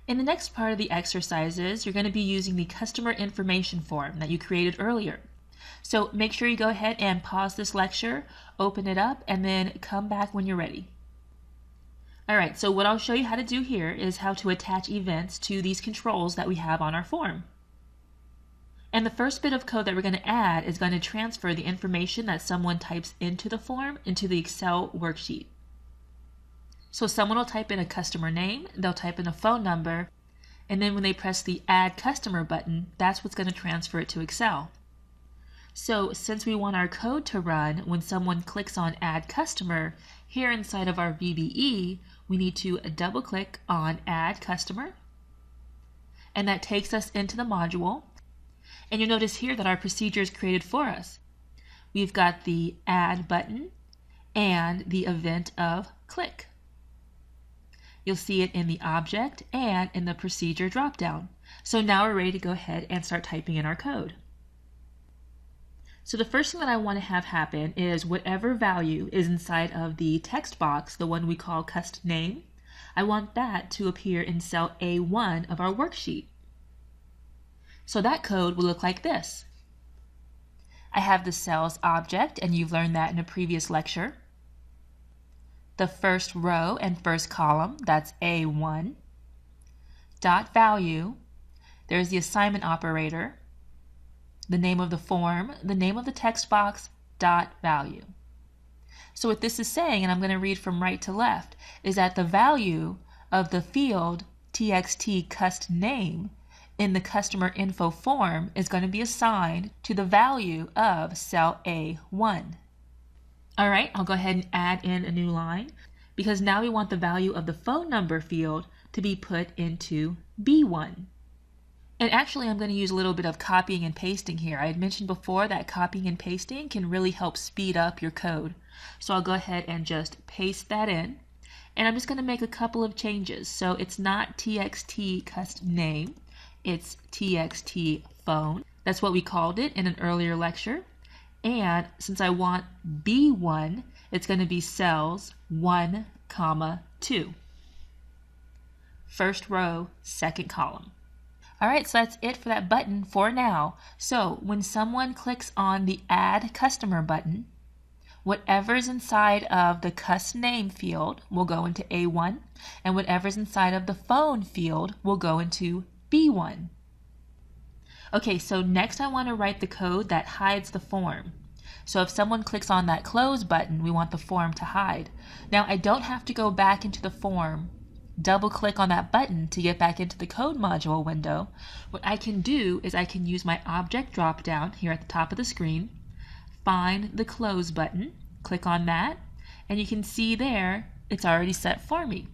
In the next part of the exercises, you're going to be using the customer information form that you created earlier. So make sure you go ahead and pause this lecture, open it up, and then come back when you're ready. Alright, so what I'll show you how to do here is how to attach events to these controls that we have on our form. And the first bit of code that we're going to add is going to transfer the information that someone types into the form into the Excel worksheet. So someone will type in a customer name, they'll type in a phone number, and then when they press the Add Customer button, that's what's going to transfer it to Excel. So since we want our code to run when someone clicks on Add Customer, here inside of our VBA, we need to double click on Add Customer, and that takes us into the module. And you'll notice here that our procedure is created for us. We've got the Add button and the event of click. You'll see it in the object and in the procedure dropdown. So now we're ready to go ahead and start typing in our code. So the first thing that I want to have happen is whatever value is inside of the text box, the one we call custom name, I want that to appear in cell A1 of our worksheet. So that code will look like this. I have the cells object, and you've learned that in a previous lecture. The first row and first column, that's A1. Dot value, there's the assignment operator, the name of the form, the name of the text box, dot value. So what this is saying, and I'm going to read from right to left, is that the value of the field txt cust name in the customer info form is going to be assigned to the value of cell A1. All right, I'll go ahead and add in a new line because now we want the value of the phone number field to be put into B1. And actually, I'm going to use a little bit of copying and pasting here. I had mentioned before that copying and pasting can really help speed up your code. So I'll go ahead and just paste that in. And I'm just going to make a couple of changes. So it's not txt custom name, it's txt phone. That's what we called it in an earlier lecture. And since I want B1, it's going to be cells 1, 2. First row, second column. Alright, so that's it for that button for now. So when someone clicks on the Add Customer button, whatever's inside of the custom name field will go into A1, and whatever's inside of the phone field will go into B1. Okay, so next I want to write the code that hides the form. So if someone clicks on that Close button, we want the form to hide. Now I don't have to go back into the form, double click on that button to get back into the code module window. What I can do is I can use my object drop down here at the top of the screen, find the Close button, click on that, and you can see there it's already set for me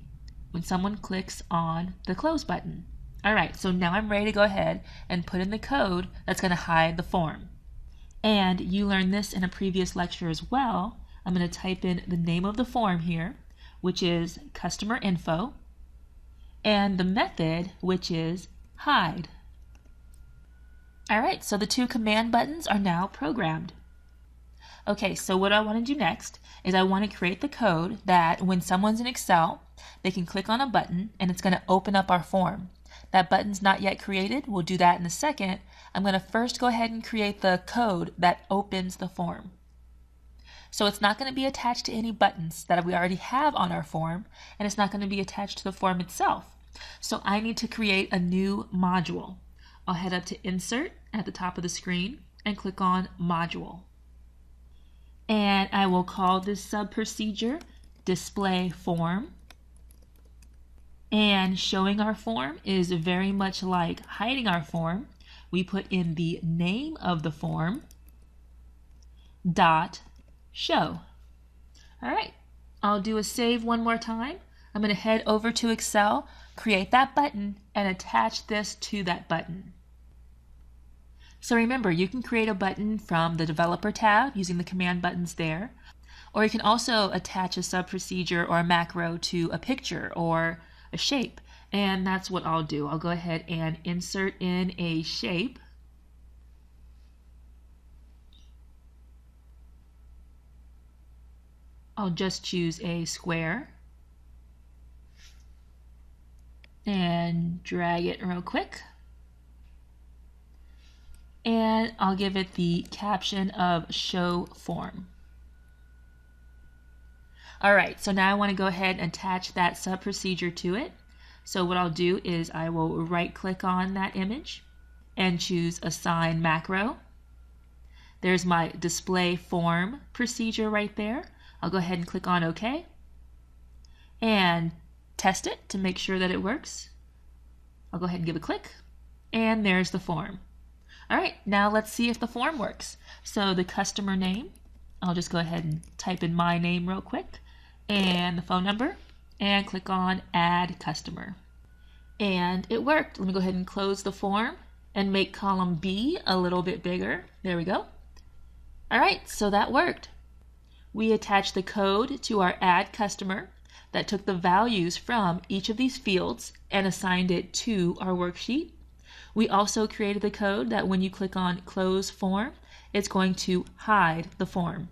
when someone clicks on the Close button. Alright, so now I'm ready to go ahead and put in the code that's going to hide the form. And you learned this in a previous lecture as well. I'm going to type in the name of the form here, which is customer info, and the method, which is hide. Alright, so the two command buttons are now programmed. Okay, so what I want to do next is I want to create the code that when someone's in Excel, they can click on a button and it's going to open up our form. That button's not yet created. We'll do that in a second. I'm going to first go ahead and create the code that opens the form. So it's not going to be attached to any buttons that we already have on our form, and it's not going to be attached to the form itself. So I need to create a new module. I'll head up to Insert at the top of the screen and click on Module. And I will call this sub-procedure Display Form. And showing our form is very much like hiding our form. We put in the name of the form dot show. All right, I'll do a save one more time. I'm going to head over to Excel, create that button, and attach this to that button. So remember, you can create a button from the Developer tab using the command buttons there, or you can also attach a sub-procedure or a macro to a picture or a shape, and that's what I'll do. I'll go ahead and insert in a shape. I'll just choose a square and drag it real quick. And I'll give it the caption of show form. Alright, so now I want to go ahead and attach that sub procedure to it. So what I'll do is I will right click on that image and choose assign macro. There's my display form procedure right there. I'll go ahead and click on OK and test it to make sure that it works. I'll go ahead and give a click, and there's the form. All right, now let's see if the form works. So the customer name, I'll just go ahead and type in my name real quick, and the phone number, and click on add customer. And it worked. Let me go ahead and close the form and make column B a little bit bigger. There we go. All right, so that worked. We attached the code to our add customer that took the values from each of these fields and assigned it to our worksheet. We also created the code that when you click on close form, it's going to hide the form.